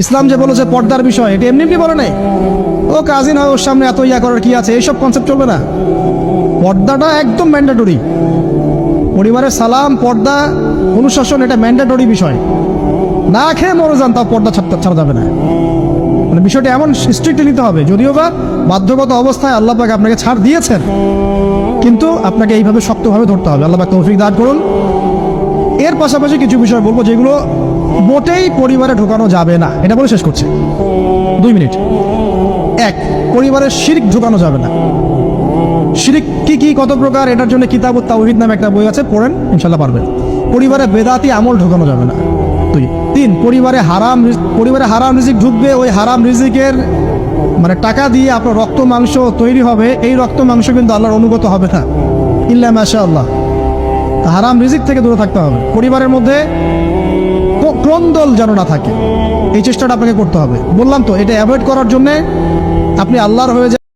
ইসলাম যে বলেছে পর্দার বিষয়, এটা এমনি এমনি বলে নাই। ও কাজিন হয়, ওর সামনে এত ইয়া করার কি আছে, এইসব কনসেপ্ট চলবে না। পর্দাটা একদম ম্যান্ডেটরি। পরিবারের সালাম, পর্দা, অনুশাসন, এটা ম্যান্ডেটরি বিষয়। না খেয়ে মরে যান, তাও পর্দা ছাড়া যাবে না। মানে বিষয়টা এমন স্ট্রিক্টলি নিতে হবে। যদিও বা বাধ্যগত অবস্থায় আল্লাহ পাক আপনাকে ছাড় দিয়েছেন, কিন্তু আপনাকে এইভাবে শক্তভাবে ধরতে হবে। আল্লাহ পাক তৌফিক দান করুন। এর পাশাপাশি কিছু বিষয় বলবো যেগুলো মোটেই পরিবারে ঢোকানো যাবে না, এটা বলে শেষ করছে। 2 মিনিট। 1, পরিবারের শিরক ঢোকানো যাবে না। শিরক কি কি, কত প্রকার, এটার জন্য কিতাবুত তাওহীদ নামে একটা বই আছে, পড়েন, ইনশাল্লাহ পারবেন। পরিবারে বেদাতি আমল ঢোকানো যাবে না। 2, 3, পরিবারে হারাম রিজিক ঢুকবে। ওই হারাম রিজিকের মানে টাকা দিয়ে আপনার রক্ত মাংস তৈরি হবে, এই রক্ত মাংস কিন্তু আল্লাহর অনুগত হবে না, ইল্লা মাশাআল্লাহ। হারাম রিজিক থেকে দূরে থাকতে হবে। পরিবারের মধ্যে ক্রন্দল যেন না থাকে, এই চেষ্টাটা আপনাকে করতে হবে। বললাম তো, এটা অ্যাভয়েড করার জন্য আপনি আল্লাহর হয়ে